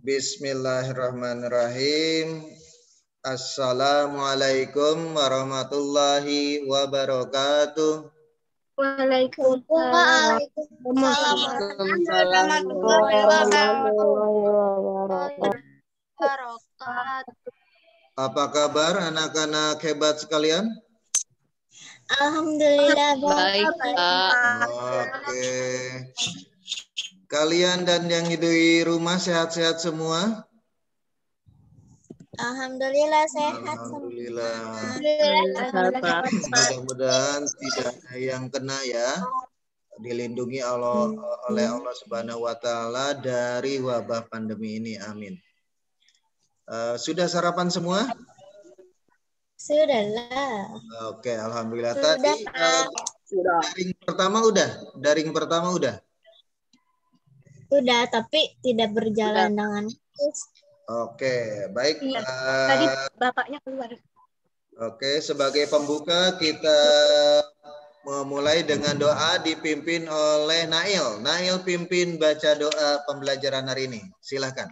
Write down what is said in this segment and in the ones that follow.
Bismillahirrahmanirrahim. Assalamualaikum warahmatullahi wabarakatuh. Waalaikumsalam warahmatullahi wabarakatuh. Apa kabar anak-anak hebat sekalian? Alhamdulillah Baik, Pak. Oke. Kalian dan yang di rumah sehat-sehat semua? Alhamdulillah sehat. Alhamdulillah. Pak. Mudah-mudahan tidak ada yang kena ya. Dilindungi oleh Allah Subhanahu wa taala dari wabah pandemi ini. Amin. Sudah sarapan semua? Sudahlah. Oke, alhamdulillah. Sudah, Tadi daring pertama udah. Sudah, tapi tidak berjalan dengan bagus. Oke, baik. Tadi bapaknya keluar. Oke, sebagai pembuka kita memulai dengan doa dipimpin oleh Nail. Nail pimpin baca doa pembelajaran hari ini. Silahkan.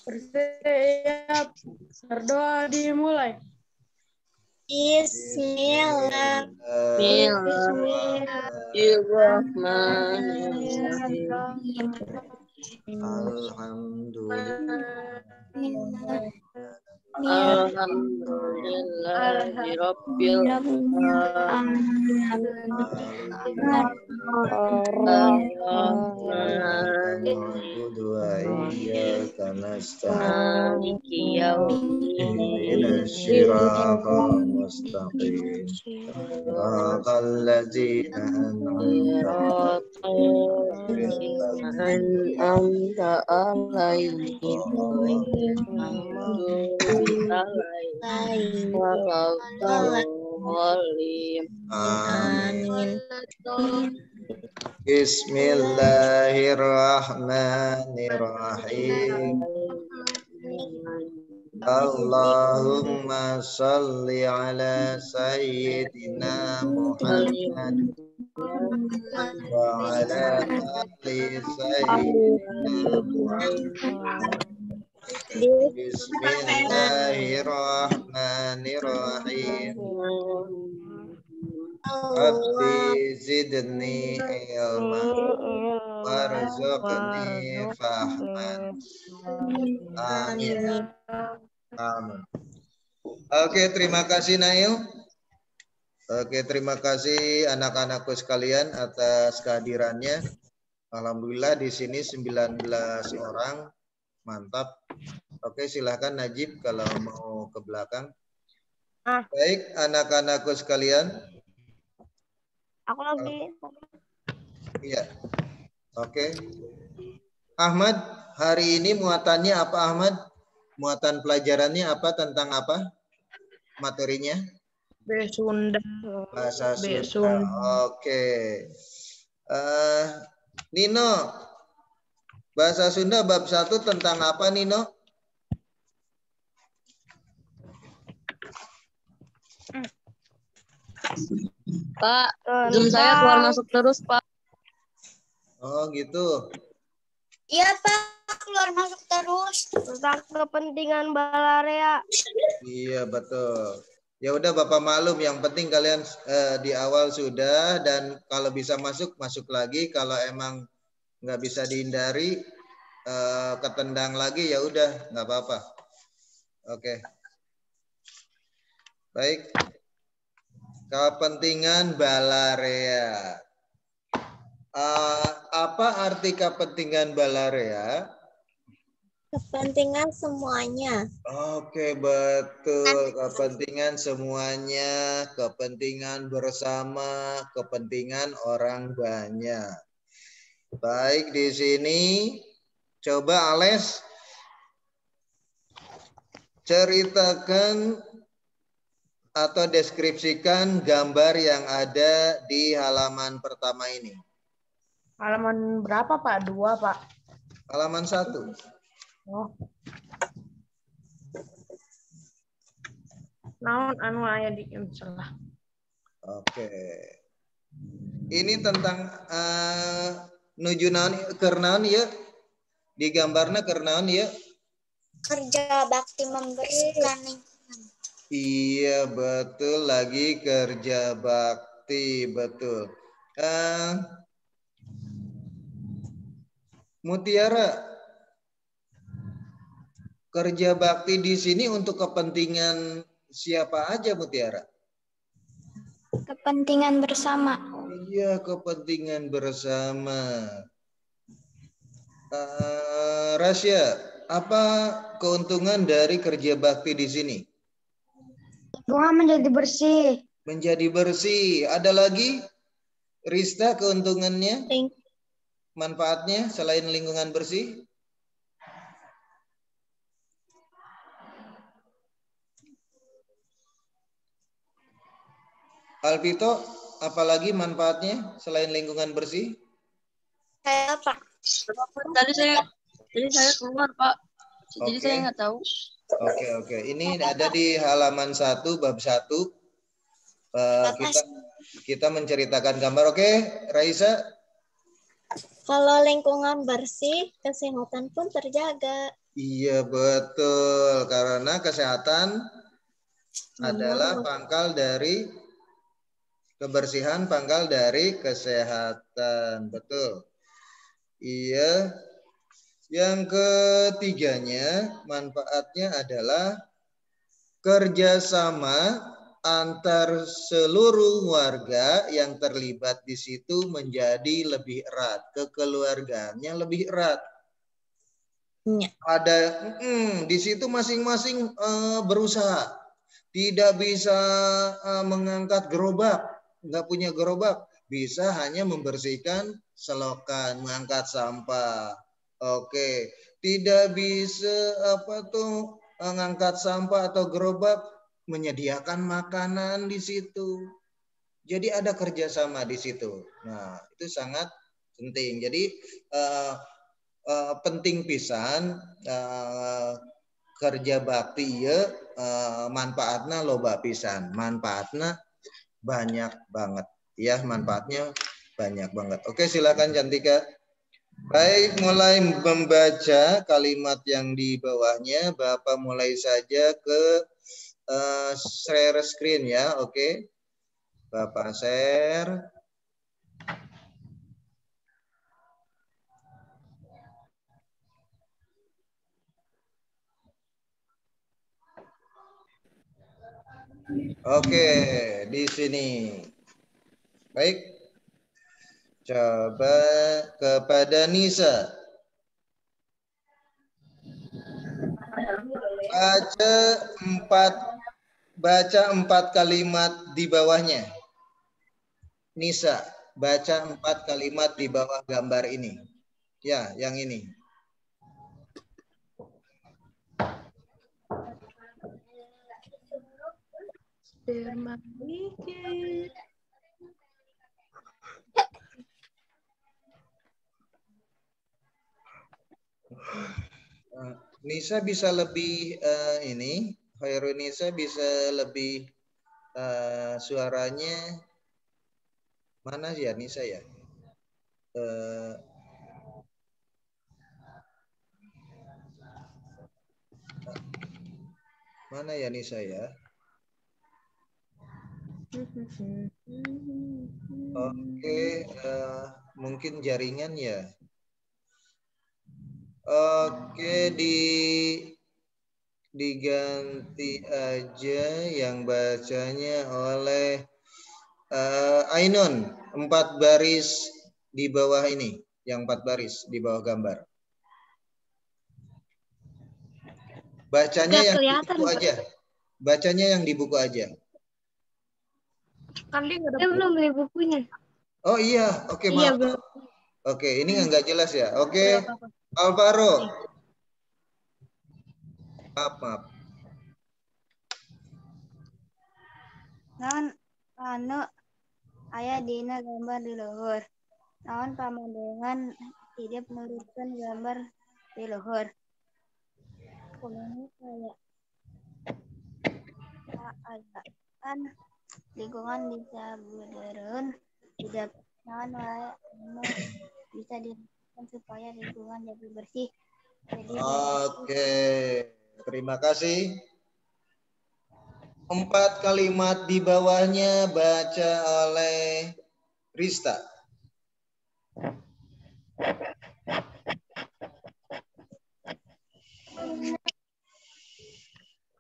Bersiap, berdoa dimulai. Bismillahirrahmanirrahim. Alhamdulillahirabbil Bismillahirrahmanirrahim. Allahumma salli ala sayyidina Muhammad wa ala ali sayyidina Muhammad. Bismillahirrahmanirrahim. Rabbi zidni ilma warzuqni fahman. Amin. Amin. Oke, terima kasih Nail. Oke, terima kasih anak-anakku sekalian atas kehadirannya. Alhamdulillah di sini 19 orang. Mantap. Oke, silahkan Najib kalau mau ke belakang. Baik, anak-anakku sekalian. Aku lagi. Iya. Oke. Ahmad, hari ini muatannya apa Ahmad? Muatan pelajarannya apa, tentang apa? Materinya? Sunda. Bahasa Sunda. Oke. Nino, bahasa Sunda bab 1 tentang apa Nino? Pak, Zoom saya keluar masuk terus, Pak. Oh gitu. Iya Pak, keluar masuk terus. Tentang kepentingan Balarea. Iya betul. Ya udah Bapak maklum, yang penting kalian di awal sudah, dan kalau bisa masuk lagi, kalau emang nggak bisa dihindari ketendang lagi ya udah nggak apa-apa. Oke. Baik. Kepentingan Balarea. Apa arti kepentingan Balarea? Kepentingan semuanya. Oke, betul. Kepentingan semuanya, kepentingan bersama, kepentingan orang banyak. Baik, di sini coba Ales ceritakan atau deskripsikan gambar yang ada di halaman pertama ini. Halaman berapa Pak? 2 Pak? Halaman 1. Oh. Naon anu aya di salah. Oke. Ini tentang nuju naon keur naon ieu? Digambarna keur naon ieu? Kerja bakti membersihkan lingkungan. Iya betul, lagi kerja bakti, betul. Mutiara, kerja bakti di sini untuk kepentingan siapa aja, Mutiara? Kepentingan bersama. Iya, kepentingan bersama. Rasya, apa keuntungan dari kerja bakti di sini? Lingkungan menjadi bersih. Menjadi bersih. Ada lagi, Rista, keuntungannya? Manfaatnya selain lingkungan bersih? Alvito, apalagi manfaatnya selain lingkungan bersih? Saya Pak. Tadi saya keluar, Pak. Jadi Oke. saya nggak tahu. Oke. Ini ada di halaman 1, bab 1. Kita menceritakan gambar. Oke, Raisa? Kalau lingkungan bersih, kesehatan pun terjaga. Iya, betul. Karena kesehatan adalah pangkal dari kebersihan, pangkal dari kesehatan. Betul. Iya. Yang ketiganya, manfaatnya adalah kerjasama antar seluruh warga yang terlibat di situ menjadi lebih erat, kekeluargaannya lebih erat. Ada di situ masing-masing berusaha, tidak bisa mengangkat gerobak, nggak punya gerobak, bisa hanya membersihkan selokan, mengangkat sampah. Oke, tidak bisa mengangkat sampah atau gerobak, menyediakan makanan di situ. Jadi ada kerjasama di situ. Nah, itu sangat penting. Jadi penting pisan kerja bakti ya, manfaatnya loba pisan. Manfaatnya banyak banget. Ya, manfaatnya banyak banget. Oke, silakan Cantika. Baik, mulai membaca kalimat yang di bawahnya. Bapak mulai saja ke share screen ya. Oke. Bapak share. Oke, di sini. Baik. Coba kepada Nisa. Baca empat kalimat di bawahnya. Nisa, baca 4 kalimat di bawah gambar ini. Ya, yang ini. Nisa bisa lebih ini, Khairul Nisa bisa lebih suaranya mana ya Nisa ya? Mana ya Nisa ya? Oke, mungkin jaringan ya. Oke, diganti aja yang bacanya oleh Ainun. 4 baris di bawah ini, yang 4 baris di bawah gambar. Bacanya yang di buku aja. Bacanya yang di buku aja. Kan dia belum beli bukunya. Oh iya, oke maaf. Iya, Oke, ini nggak jelas ya. Oke, Alvaro. Maaf. Naon anu aya dina gambar di luhur. Naon pamandangan hidup nurutkeun gambar di luhur. Kumaha kaya keadaan lingkungan bisa beureun tidak naon wae anu bisa dilakukan supaya lingkungan jadi bersih. Jadi Oke, terima kasih. 4 kalimat di bawahnya baca oleh Rista.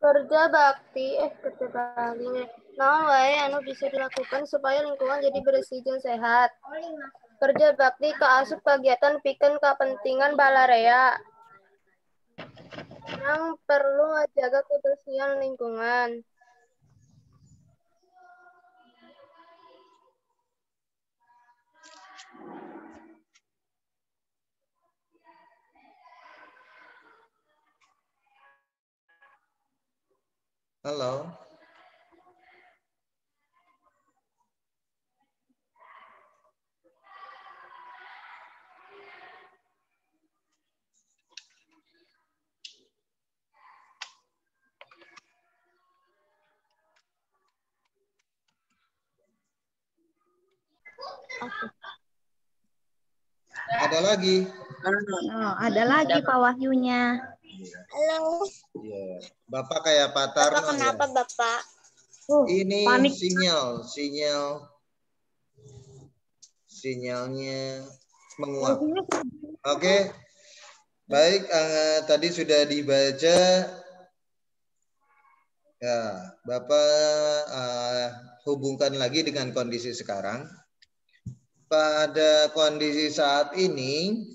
Kerja bakti naon wae anu bisa dilakukan supaya lingkungan jadi bersih jeung sehat. Kerja bakti kaasup kegiatan pikeun kepentingan balarea. Yang perlu ngajaga kebersihan lingkungan. Halo. Ada lagi? Oh, ada lagi Pak Wahyunya. Halo. Iya. Bapak kayak Pak Tarno Bapak kenapa ya. Bapak? Ini panik. sinyalnya menguap. Oke. Baik, tadi sudah dibaca. Ya, Bapak hubungkan lagi dengan kondisi sekarang. Pada kondisi saat ini,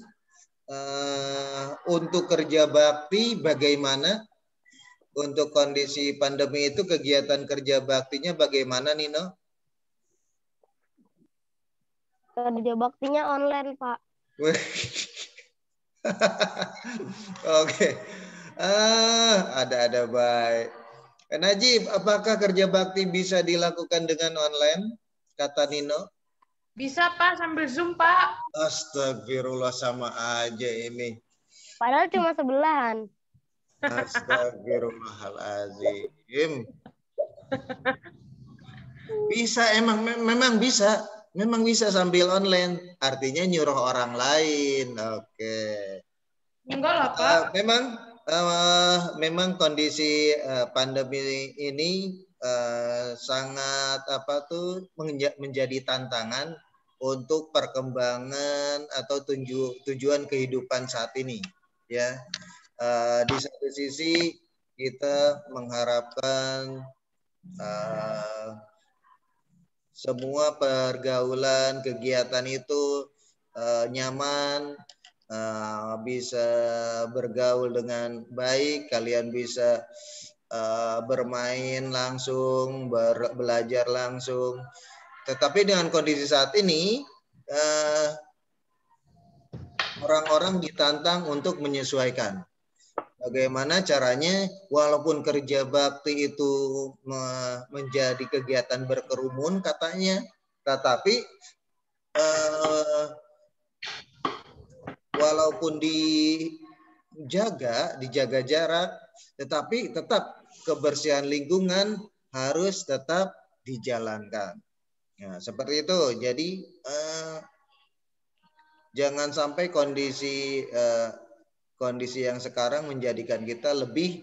untuk kerja bakti bagaimana? Untuk kondisi pandemi itu kegiatan kerja baktinya bagaimana, Nino? Kerja baktinya online, Pak. Oke. Ada baik. Najib, apakah kerja bakti bisa dilakukan dengan online? Kata Nino. Bisa Pak, sambil Zoom Pak. Astagfirullah, sama aja ini. Padahal cuma sebelahan. Astagfirullahaladzim. Bisa, memang bisa. Memang bisa sambil online. Artinya nyuruh orang lain. Oke. Enggak lah Pak. Memang kondisi pandemi ini sangat menjadi tantangan untuk perkembangan atau tujuan kehidupan saat ini, ya. Di satu sisi kita mengharapkan semua pergaulan kegiatan itu nyaman, bisa bergaul dengan baik, kalian bisa bermain langsung, belajar langsung. Tetapi dengan kondisi saat ini, orang-orang ditantang untuk menyesuaikan. Bagaimana caranya, walaupun kerja bakti itu menjadi kegiatan berkerumun katanya, tetapi walaupun dijaga jarak, tetapi tetap kebersihan lingkungan harus tetap dijalankan. Nah, seperti itu. Jadi jangan sampai kondisi yang sekarang menjadikan kita lebih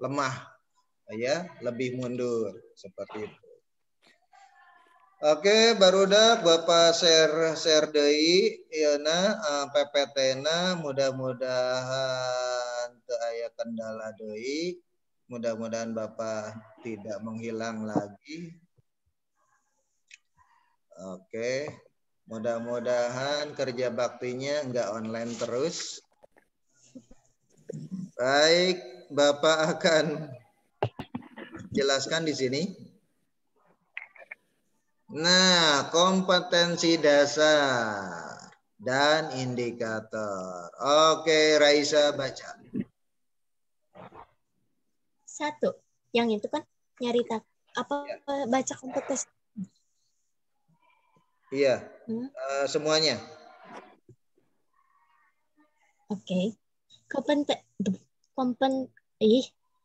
lemah, ya, lebih mundur seperti itu. Oke, barudak Bapak share deui yeuna PPT-na, mudah-mudahan teu aya kendala deui. Mudah-mudahan Bapak tidak menghilang lagi. Oke. Mudah-mudahan kerja baktinya enggak online terus. Baik, Bapak akan jelaskan di sini. Nah, kompetensi dasar dan indikator. Oke, Raisa baca. 1. Yang itu kan nyarita apa ya. Baca kompetensi. Iya, semuanya. Oke.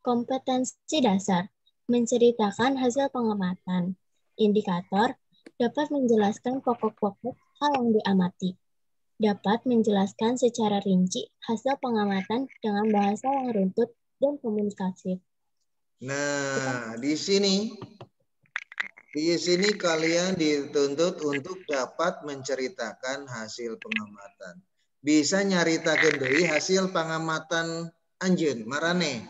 Kompetensi dasar menceritakan hasil pengamatan. Indikator dapat menjelaskan pokok-pokok hal yang diamati. Dapat menjelaskan secara rinci hasil pengamatan dengan bahasa yang runtut dan komunikatif. Nah, di sini kalian dituntut untuk dapat menceritakan hasil pengamatan. Bisa nyaritakeun deui hasil pengamatan anjeun marane.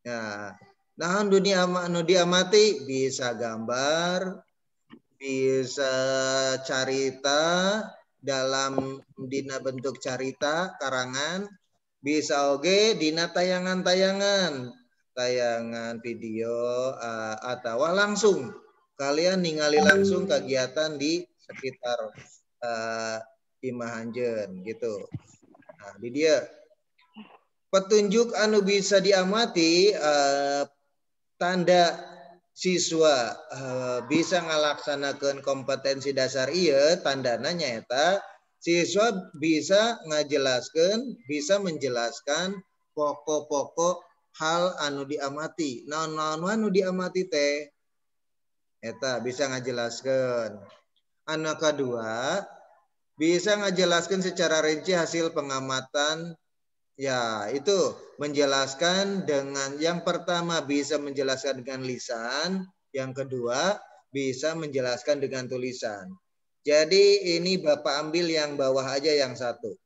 Ya, nah anu diamati bisa gambar, bisa carita dalam dina bentuk carita karangan, bisa oge dina tayangan video atau langsung kalian ningali langsung kegiatan di sekitar imah anjeun gitu. Nah, di dia petunjuk anu bisa diamati tanda siswa bisa ngalaksanakeun kompetensi dasar ieu tandana nyaeta siswa bisa menjelaskan pokok-pokok hal anu diamati. Naon-naon anu diamati teh eta bisa ngajelaskeun. Anu kadua bisa ngajelaskeun secara rinci hasil pengamatan. Ya, itu menjelaskan dengan yang pertama bisa menjelaskan dengan lisan, yang kedua bisa menjelaskan dengan tulisan. Jadi ini Bapak ambil yang bawah aja yang satu.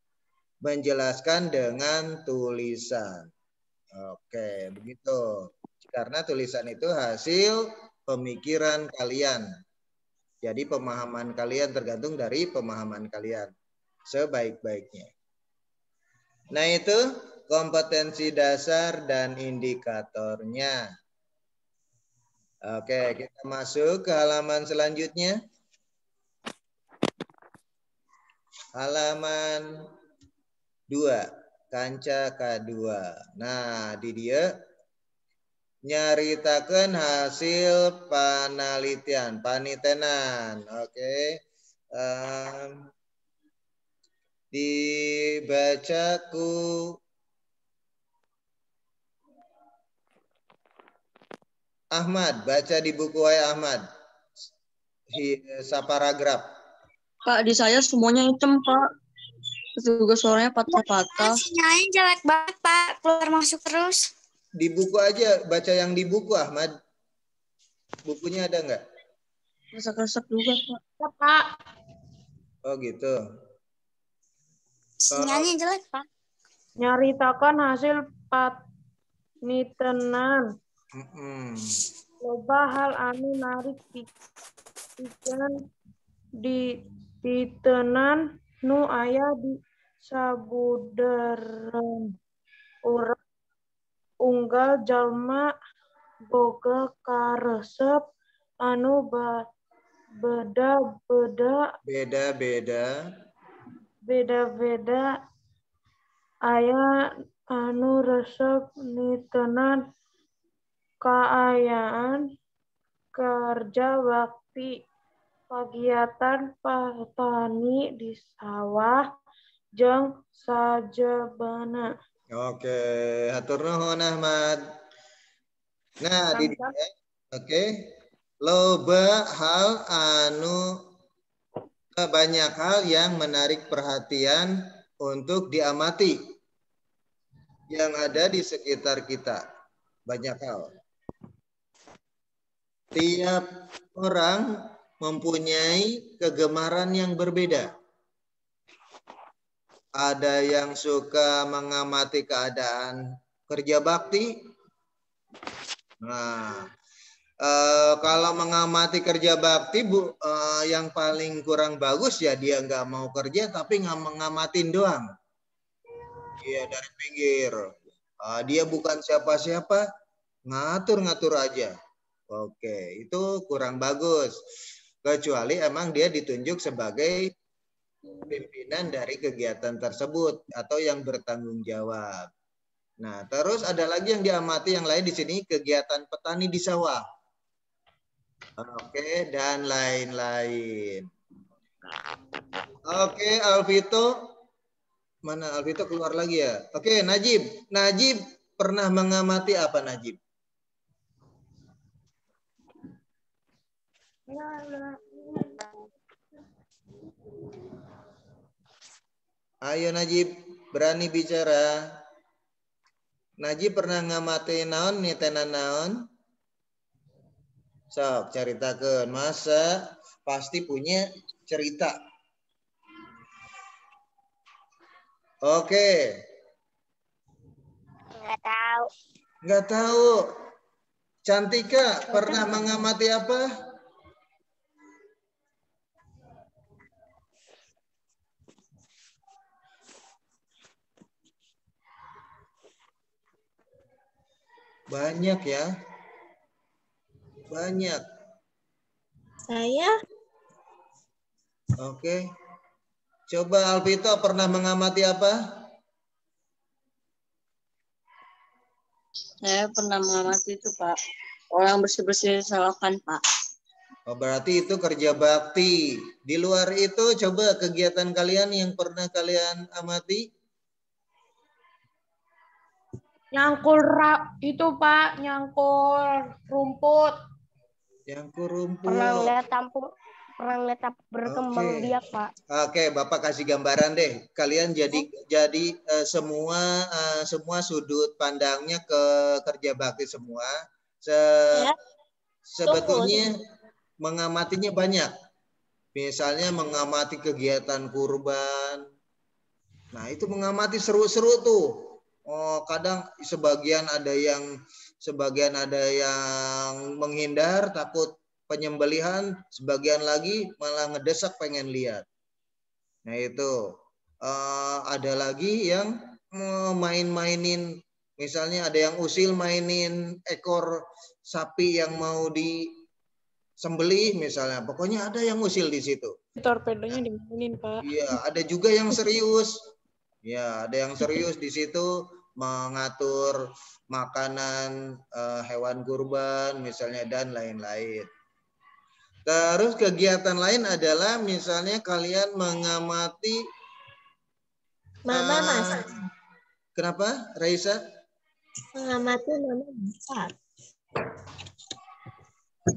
Menjelaskan dengan tulisan. Oke, begitu. Karena tulisan itu hasil pemikiran kalian. Jadi pemahaman kalian tergantung dari pemahaman kalian sebaik-baiknya. Nah, itu kompetensi dasar dan indikatornya. Oke, kita masuk ke halaman selanjutnya. Halaman 2, kanca K2. Nah, di dia nyaritakeun hasil panalitian, panitenan. Oke. Dibaca ku Ahmad, baca di buku wae Ahmad. Saparagraf. Pak, di saya semuanya hitam, Pak. Terus juga suaranya patah-patah. Sinyalnya jelek banget, Pak. Keluar masuk terus. Di buku aja, baca yang di buku Ahmad. Bukunya ada nggak? Resek-resek juga, Pak. Ya, Pak. Oh gitu. Sinyalnya jelek, Pak. Nyaritakan hasil panitenan. Loba hal anu narik pikeun di pitenan nu aya di sabudeureuh urang unggal jalma boga karesep anu beda-beda aya anu resep nitenan kaayaan kerja bakti kegiatan petani di sawah jeung sajebana. Oke, hatur nuhun Ahmad. Nah, di dia, oke. Loba hal anu banyak hal yang menarik perhatian untuk diamati yang ada di sekitar kita. Banyak hal. Tiap orang mempunyai kegemaran yang berbeda. Ada yang suka mengamati keadaan kerja bakti. Nah, kalau mengamati kerja bakti, yang paling kurang bagus ya dia nggak mau kerja tapi nggak mengamatin doang. Dia dari pinggir. Dia bukan siapa-siapa, ngatur-ngatur aja. Oke, itu kurang bagus. Kecuali emang dia ditunjuk sebagai pimpinan dari kegiatan tersebut atau yang bertanggung jawab. Nah, terus ada lagi yang diamati yang lain di sini kegiatan petani di sawah. Oke, dan lain-lain. Oke, Alvito. Mana Alvito keluar lagi ya? Oke, Najib. Najib pernah mengamati apa Najib? Ayo Najib, berani bicara. Najib pernah ngamati naon nitenan naon? Sok ceritakeun. Masa pasti punya cerita. Oke. Nggak tahu. Nggak tahu. Cantika pernah mengamati apa? Banyak ya. Banyak. Saya Oke. Coba Alvito pernah mengamati apa? Saya pernah mengamati itu, Pak. Orang bersih-bersih selokan, Pak. Oh, berarti itu kerja bakti. Di luar itu coba kegiatan kalian yang pernah kalian amati? Nyangkul itu Pak, nyangkul rumput. Nyangkul rumput. Pernah ngeliat berkembang Oke. biak, Pak. Oke, Bapak kasih gambaran deh. Kalian jadi semua sudut pandangnya ke kerja bakti semua. Sebetulnya mengamatinya banyak. Misalnya mengamati kegiatan kurban. Nah, itu mengamati seru-seru tuh. Oh, kadang sebagian ada yang menghindar takut penyembelihan, sebagian lagi malah ngedesak pengen lihat. Nah itu ada lagi yang main-mainin, misalnya ada yang usil mainin ekor sapi yang mau disembelih misalnya, pokoknya ada yang usil di situ. Torpedonya dimainin Pak. Iya, ada juga yang serius. Ya, ada yang serius di situ mengatur makanan hewan kurban misalnya dan lain-lain. Terus kegiatan lain adalah misalnya kalian mengamati Mama masak. Kenapa, Raisa? Mengamati Mama masak.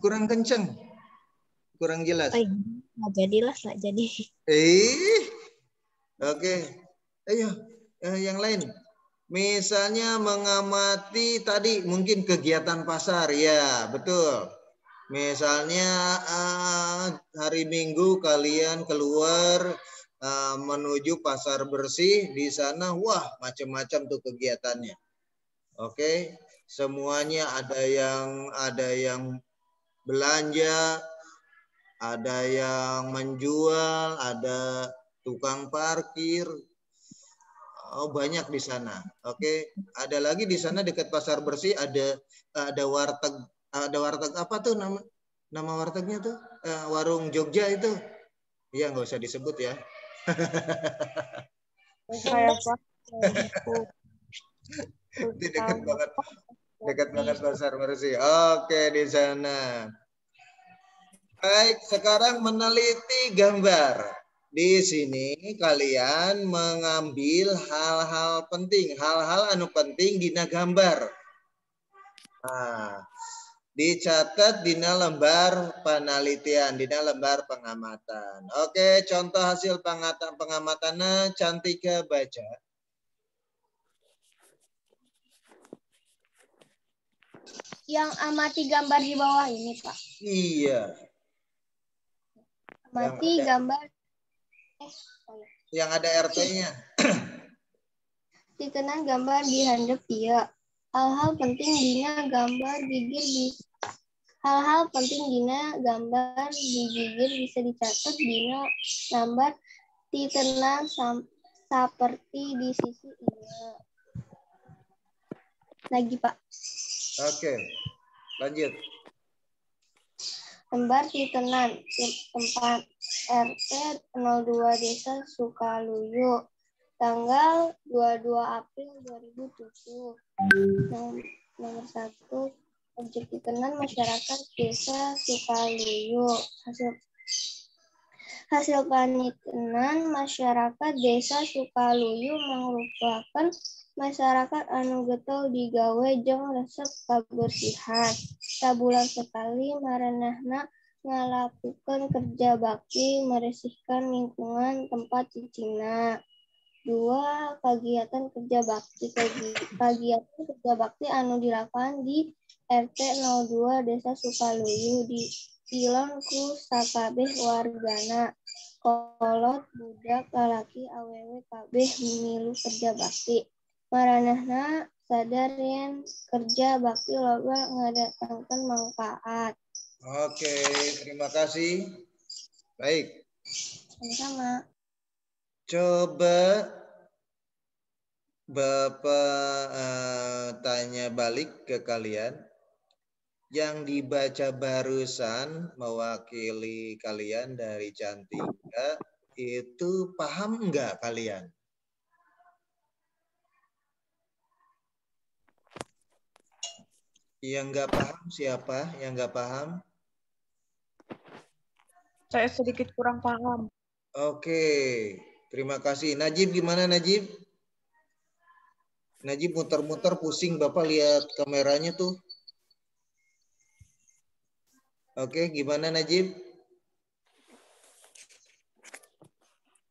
Kurang kenceng. Kurang jelas. Oh, nggak jadilah, nggak jadi. Oke. Ayo, yang lain. Misalnya mengamati tadi mungkin kegiatan pasar, ya betul. Misalnya hari Minggu kalian keluar menuju pasar bersih, di sana wah macam-macam tuh kegiatannya. Oke, semuanya ada yang belanja, ada yang menjual, ada tukang parkir. Oh, banyak di sana. Oke, ada lagi di sana dekat pasar bersih ada warteg. Ada warteg apa tuh nama wartegnya tuh? Warung Jogja itu. Iya, nggak usah disebut ya. Dekat banget pasar bersih. Oke, di sana. Baik, sekarang meneliti gambar. Di sini kalian mengambil hal-hal penting, hal-hal anu penting dina gambar. Nah, dicatat dina lembar penelitian, dina lembar pengamatan. Oke, contoh hasil pengamatannya Cantika baca. Yang amati gambar di bawah ini, Pak. Iya. Amati gambar. Yang ada RT-nya. Titenan gambar di handap dia. Hal-hal penting dina gambar di gigir bisa dicatat dina gambar titenan seperti di sisi ini. Lagi, Pak. Oke, lanjut. Lembar titenan tempat RT 02 Desa Sukaluyu, tanggal 22 April 2007. Nomor 1, objek titenan masyarakat Desa Sukaluyu. Hasil panitenan masyarakat Desa Sukaluyu merupakan masyarakat anu getol digawe jeung resep kabersihan. Sabulan sekali maranehna ngalakukeun kerja bakti meresihkan lingkungan tempat cicingna. 2. Kagiatan kerja bakti. Kagiatan kerja bakti anu dilakukan di RT 02 Desa Sukaluyu di Ilon ku sakabeh wargana. Kolot budak lalaki awewe kabeh milu kerja bakti. Maranahna sadar yen kerja bakti loba ngadatangkeun manfaat. Oke, terima kasih. Baik. Sama-sama. Coba Bapak tanya balik ke kalian. Yang dibaca barusan mewakili kalian dari Cantika, itu paham nggak kalian? Yang nggak paham siapa? Yang nggak paham? Saya sedikit kurang paham. Oke, terima kasih. Najib gimana Najib? Najib muter-muter pusing, Bapak lihat kameranya tuh. Oke, gimana Najib?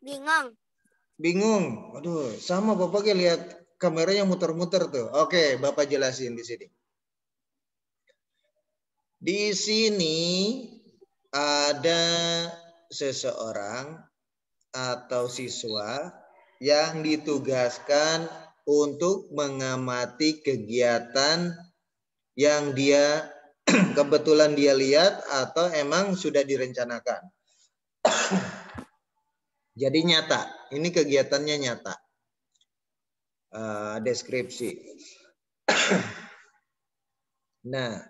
Bingung. Bingung. Aduh, sama Bapak lihat kameranya muter-muter tuh. Oke, Bapak jelasin di sini. Di sini ada seseorang atau siswa yang ditugaskan untuk mengamati kegiatan yang dia kebetulan dia lihat atau emang sudah direncanakan. Jadi nyata, ini kegiatannya nyata. Deskripsi. Nah,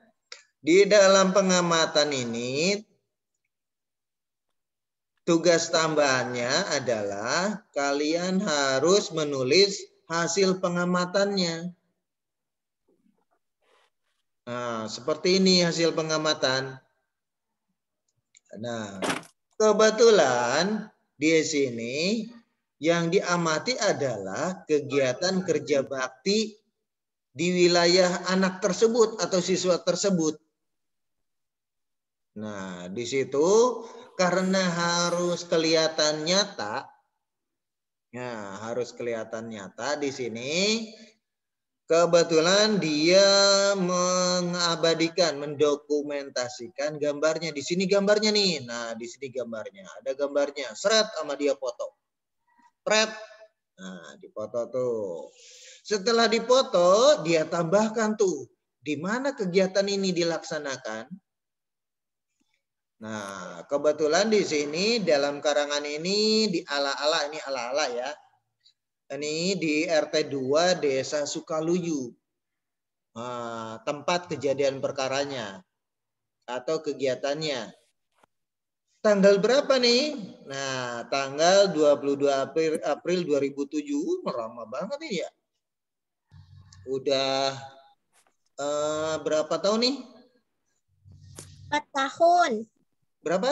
di dalam pengamatan ini tugas tambahannya adalah kalian harus menulis hasil pengamatannya. Nah, seperti ini hasil pengamatan. Nah, kebetulan di sini yang diamati adalah kegiatan kerja bakti di wilayah anak tersebut atau siswa tersebut. Nah, di situ karena harus kelihatan nyata, ya harus kelihatan nyata di sini. Kebetulan dia mengabadikan, mendokumentasikan gambarnya. Di sini gambarnya nih. Nah, di sini gambarnya. Ada gambarnya. Seret sama dia foto. Pret. Nah, dipoto tuh. Setelah dipoto, dia tambahkan tuh. Di mana kegiatan ini dilaksanakan? Nah, kebetulan di sini dalam karangan ini di ala-ala, ini ala-ala ya. Ini di RT 2 Desa Sukaluyu. Tempat kejadian perkaranya atau kegiatannya. Tanggal berapa nih? Nah, tanggal 22 April 2007. Lama banget nih ya. Udah berapa tahun nih? 4 tahun. Berapa?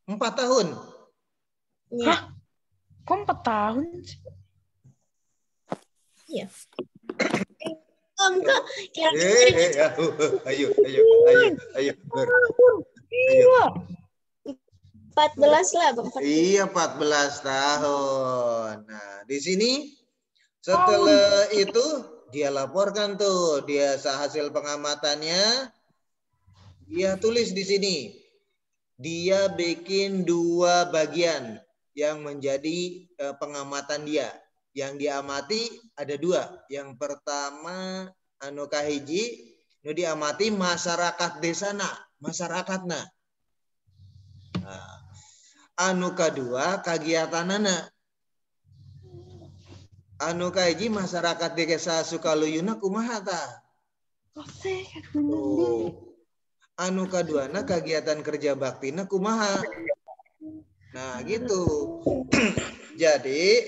4 tahun. Ya. Hah? Kok 4 tahun sih? Iya. Enggak. Ayo. Iya. 14 lah, Bang. Iya, 14 tahun. Nah, di sini setelah itu dia laporkan tuh, dia hasil pengamatannya dia tulis di sini. Dia bikin 2 bagian yang menjadi pengamatan dia. Yang diamati ada 2. Yang pertama anu kahiji nu diamati masyarakat desana, masyarakatna. Nah, anu kedua kagiatanana. Anu kahiji masyarakat desa Sukaluyuna kumaha tah? Anu kaduana kegiatan kerja baktina kumaha. Nah, gitu. Jadi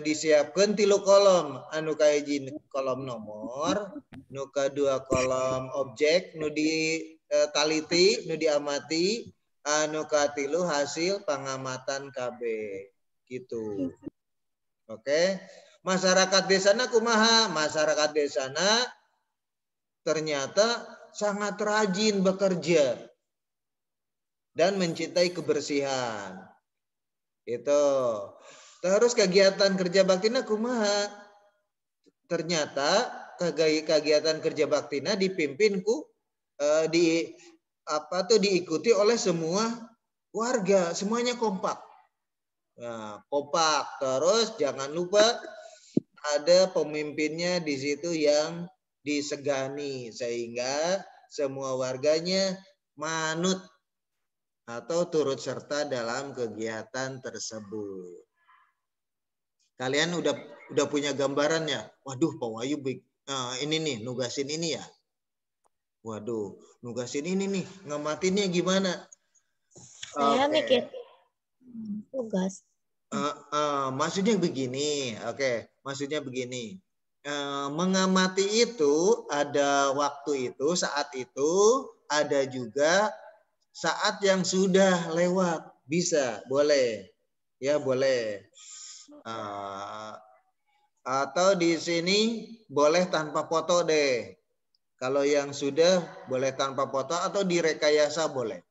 disiapkan 3 kolom. Anu kahiji kolom nomor, nu kedua kolom objek, nu ditaliti, nu diamati, anu katilu hasil pengamatan KB. Gitu. Oke. Masyarakat desana kumaha? Masyarakat desana ternyata sangat rajin bekerja dan mencintai kebersihan. Itu. Terus kegiatan kerja baktina kumaha? Ternyata kegiatan kerja baktina dipimpinku diikuti oleh semua warga, semuanya kompak. Nah, kompak. Terus jangan lupa ada pemimpinnya di situ yang disegani sehingga semua warganya manut atau turut serta dalam kegiatan tersebut. Kalian udah punya gambarannya? Waduh, Pak Wahyu ini nih nugasin ini ya. Waduh, nugasin ini nih, ngamatinnya gimana? Saya mikir tugas. Maksudnya begini, maksudnya begini. Mengamati itu ada waktu itu, saat itu, ada juga saat yang sudah lewat. Bisa, boleh. Ya, boleh. Atau di sini boleh tanpa foto deh. Kalau yang sudah boleh tanpa foto atau direkayasa boleh.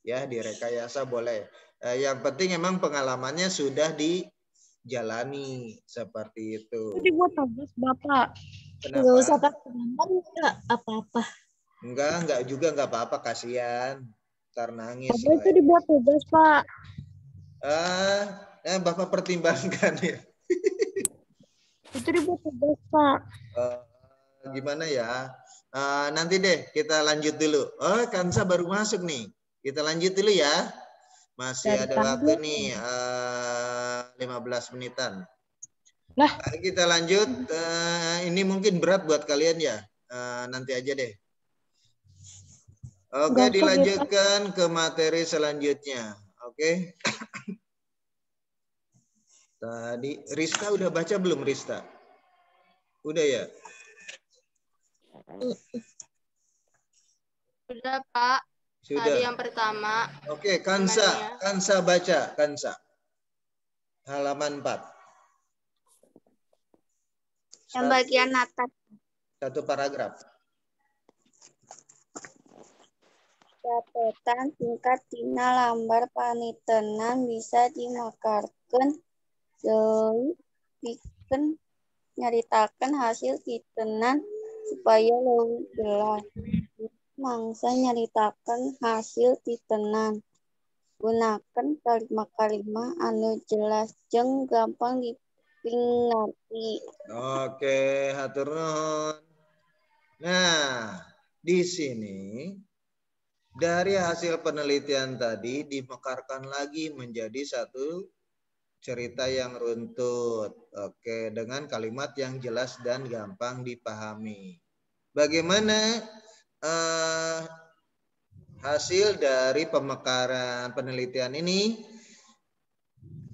Ya, direkayasa boleh. Yang penting emang pengalamannya sudah dijalani seperti itu. Itu dibuat tugas Bapak. Kenapa? Nggak usah pakai gambar, nggak apa-apa. Enggak juga nggak apa-apa, kasihan. Ntar nangis. Bapak itu dibuat tugas, Pak. Bapak pertimbangkan ya. Itu dibuat tugas, Pak. Gimana ya? Nanti deh kita lanjut dulu. Kansa baru masuk nih. Kita lanjut dulu ya. Masih ada waktu nih 15 menitan. Lah. Kita lanjut. Ini mungkin berat buat kalian ya. Nanti aja deh. Oke, dilanjutkan ke materi selanjutnya. Oke. Tadi Rista udah baca belum, Rista? Udah ya? Sudah, Pak. Sudah. Tadi yang pertama. Oke, Kansa baca, Kansa. Halaman 4. Yang bagian atas. Satu paragraf. Catatan singkat tina lambar panitenan bisa dimakarkeun deui pikeun nyaritakeun hasil titenan supaya leuwih jelas. Mangsa nyaritakeun hasil titenan. Gunakeun kalimat-kalimat anu jelas jeung gampang dipingarti. Oke, hatur nuhun. Nah, di sini dari hasil penelitian tadi dimekarkan lagi menjadi satu cerita yang runtut. Oke, dengan kalimat yang jelas dan gampang dipahami. Bagaimana hasil dari pemekaran penelitian ini?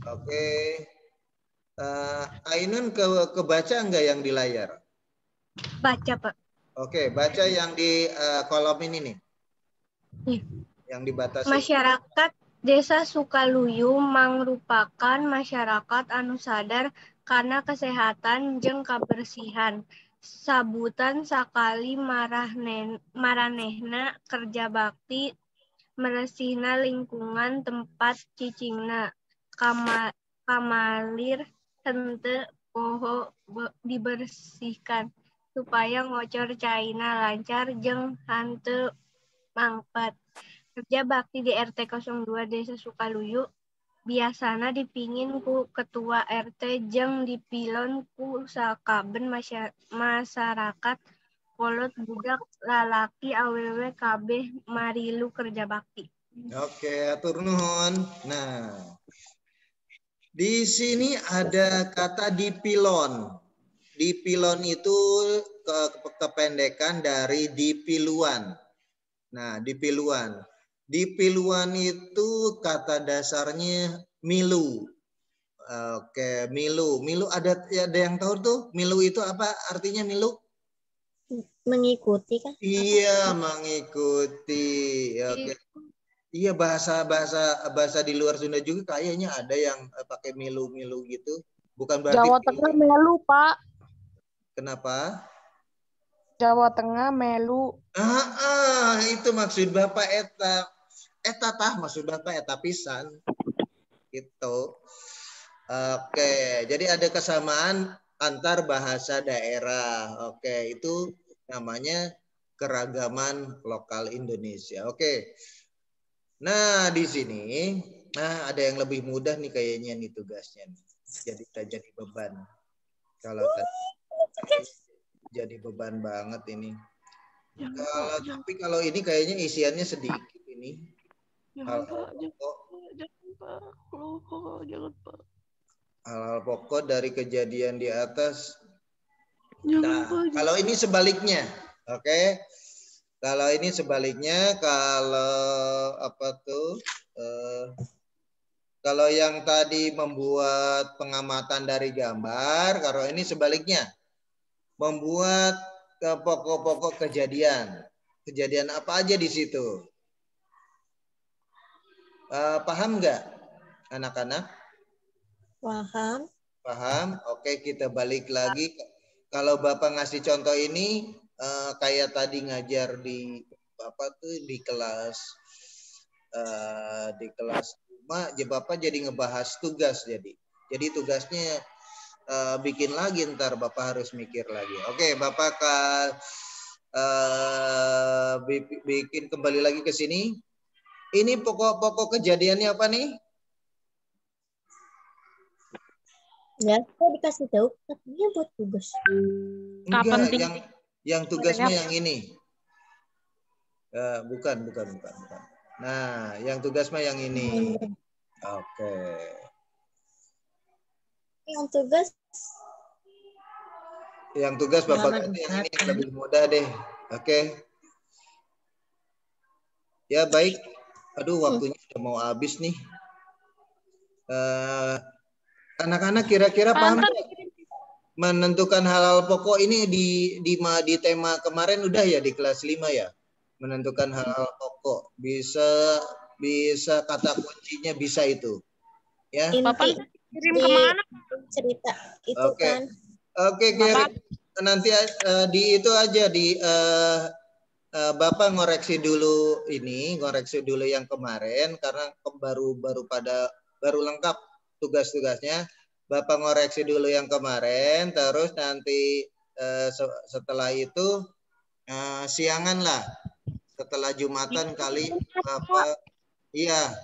Oke. Ainun kebaca enggak yang di layar? Baca, Pak. Oke, baca yang di kolom ini nih. Yang dibatasi. Masyarakat Desa Sukaluyu mangrupakan masyarakat anu sadar karena kesehatan jeung kabersihan. Sabutan sakali maranehna kerja bakti meresihna lingkungan tempat cicingna. Kamalir henteu poho dibersihkan supaya ngocor caina lancar jeung henteu mangpat. Kerja bakti di RT 02 Desa Sukaluyu biasana dipingin ku ketua RT jeung dipilon ku sakaben masyarakat kolot budak lalaki awewe kabeh marilu kerja bakti. Oke, atur nuhun. Nah, di sini ada kata dipilon. Dipilon itu kependekan dari dipiluan. Nah, dipiluan. Dipiluan itu kata dasarnya milu. Oke, milu. Milu ada yang tahu tuh? Milu itu apa artinya milu? Mengikuti kan? Iya, mengikuti. Oke. Iya, bahasa di luar Sunda juga kayaknya ada yang pakai milu-milu gitu. Bukan berarti Jawa Tengah melu, Pak. Kenapa? Jawa Tengah melu. Itu maksud Bapak eta tah maksud Bapak eta pisan. Gitu. Oke, jadi ada kesamaan antar bahasa daerah. Oke, itu namanya keragaman lokal Indonesia. Oke. Nah, di sini ada yang lebih mudah nih kayaknya nih tugasnya nih. Jadi tak jadi beban. Kalau tadi jadi beban banget ini. Tapi kalau ini kayaknya isiannya sedikit ini. Hal-hal pokok dari kejadian di atas. Nah, kalau ini sebaliknya, oke? Kalau ini sebaliknya, kalau apa tuh? Kalau yang tadi membuat pengamatan dari gambar, kalau ini sebaliknya, membuat pokok-pokok kejadian. Kejadian apa aja di situ? Paham nggak, anak-anak? Paham. Paham? Oke, kita balik lagi. Kalau Bapak ngasih contoh ini, kayak tadi ngajar di di kelas 5, Bapak jadi ngebahas tugas jadi tugasnya bikin lagi, ntar Bapak harus mikir lagi. Oke, Bapak bikin kembali lagi ke sini. Ini pokok-pokok kejadiannya apa nih? Ya, saya dikasih tahu katanya buat tugas. Enggak, yang tugasnya yang ini. Bukan. Nah, yang tugas mah yang ini. Oke. Yang tugas Bapak ganti yang ini yang lebih mudah deh. Oke. Ya, baik. Aduh, waktunya udah mau habis nih. Anak-anak kira-kira paham menentukan hal-hal pokok ini di tema kemarin udah ya di kelas 5 ya? Menentukan hal-hal pokok. Bisa kata kuncinya bisa itu. Ya. Bapak kirim kemana? Cerita itu kan. Oke, nanti di itu aja di Bapak ngoreksi dulu yang kemarin karena baru lengkap tugas-tugasnya. Bapak ngoreksi dulu yang kemarin, terus nanti setelah itu siangan lah, setelah Jumatan kali Bapak, iya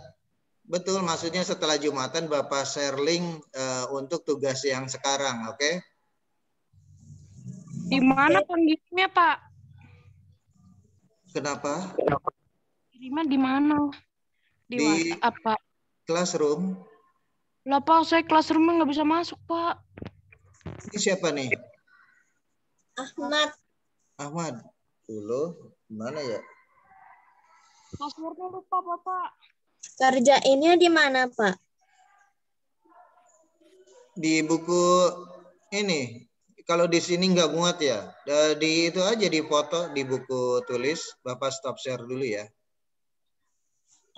betul, maksudnya setelah Jumatan Bapak share link untuk tugas yang sekarang, oke? Di mana pengirimnya, Pak? Kenapa? Kirimnya di mana? Di WhatsApp, Pak? Classroom. Lah, Pak, saya classroom-nya nggak bisa masuk, Pak. Ini siapa nih? Ahmad. Dulu, mana ya? Passwordnya lupa, Bapak. Kerjainnya di mana, Pak? Di buku ini. Kalau di sini nggak muat ya. Di itu aja di foto di buku tulis. Bapak stop share dulu ya.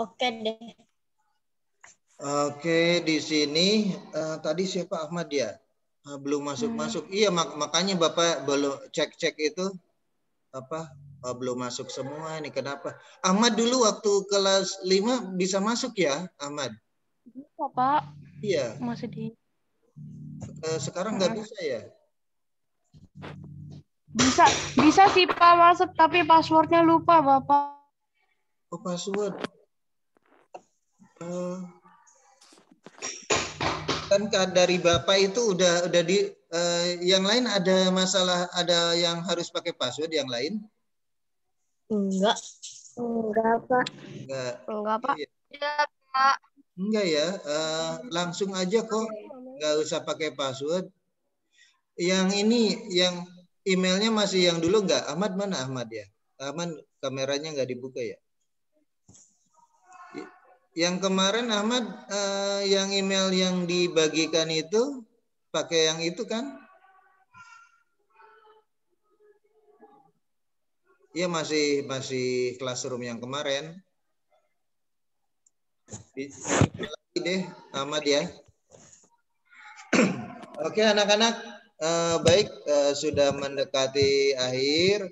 Oke deh. Oke, di sini tadi siapa Ahmad ya? Belum masuk. Iya, makanya Bapak belum cek itu belum masuk semua ini. Kenapa? Ahmad dulu waktu kelas 5 bisa masuk ya, Ahmad? Bisa, Pak. Iya. Masih di. Sekarang nggak bisa ya? Bisa sih Pak masuk, tapi passwordnya lupa Bapak. Oh, password. Kan dari Bapak itu udah di yang lain ada masalah, ada yang harus pakai password yang lain? Enggak, Pak. Enggak, Pak. Iya, Pak. Enggak ya, langsung aja kok, nggak usah pakai password. Yang ini, yang emailnya masih yang dulu nggak? Ahmad mana Ahmad ya? Ahmad kameranya nggak dibuka ya? Yang kemarin Ahmad, yang email yang dibagikan itu pakai yang itu kan? Iya masih classroom yang kemarin. Lagi deh Ahmad ya. Oke anak-anak, baik, sudah mendekati akhir.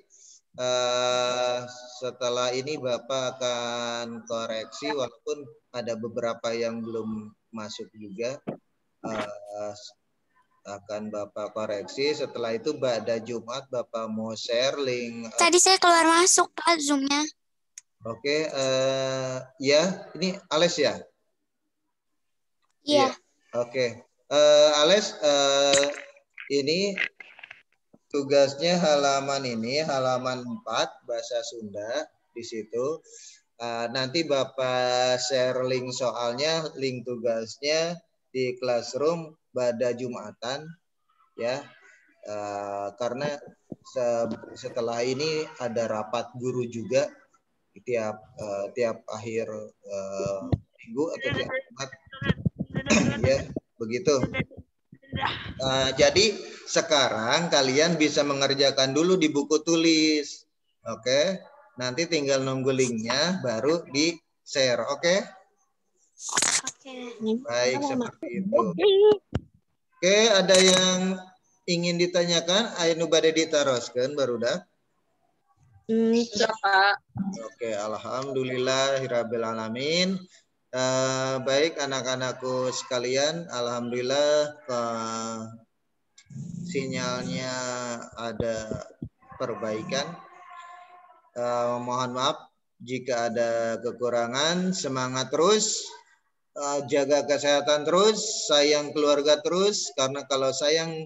Setelah ini Bapak akan koreksi walaupun ada beberapa yang belum masuk juga. Akan Bapak koreksi. Setelah itu pada Jumat Bapak mau share link. Tadi saya keluar masuk Pak Zoom-nya. Oke, ya, ini Ales ya? Iya. Oke. Ales, ini tugasnya halaman 4 bahasa Sunda di situ. Nanti Bapak share link soalnya, link tugasnya di Classroom pada Jumatan ya. Karena setelah ini ada rapat guru juga tiap akhir minggu atau tiap Jumat ya, begitu. Jadi sekarang kalian bisa mengerjakan dulu di buku tulis. Oke. Nanti tinggal nunggu linknya baru di share. Oke. Baik, seperti itu. Oke, ada yang ingin ditanyakan? Ayo bade ditaroskeun barudak. Sudah, Pak. Oke, alhamdulillahirabbil alamin. Baik anak-anakku sekalian, alhamdulillah sinyalnya ada perbaikan. Mohon maaf jika ada kekurangan. Semangat terus, jaga kesehatan terus, sayang keluarga terus. Karena kalau sayang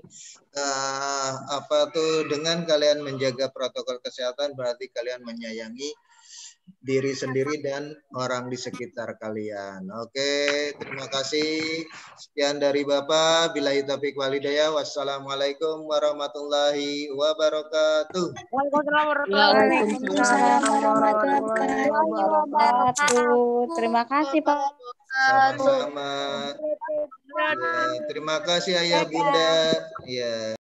dengan kalian menjaga protokol kesehatan berarti kalian menyayangi diri sendiri dan orang di sekitar kalian. Oke, terima kasih. Sekian dari Bapak. Billahi taufiq wal hidayah. Wassalamualaikum warahmatullahi wabarakatuh. Waalaikumsalam warahmatullahi wabarakatuh. Terima kasih Pak. Sama-sama. Ya, terima kasih Ayah Bunda. Ya.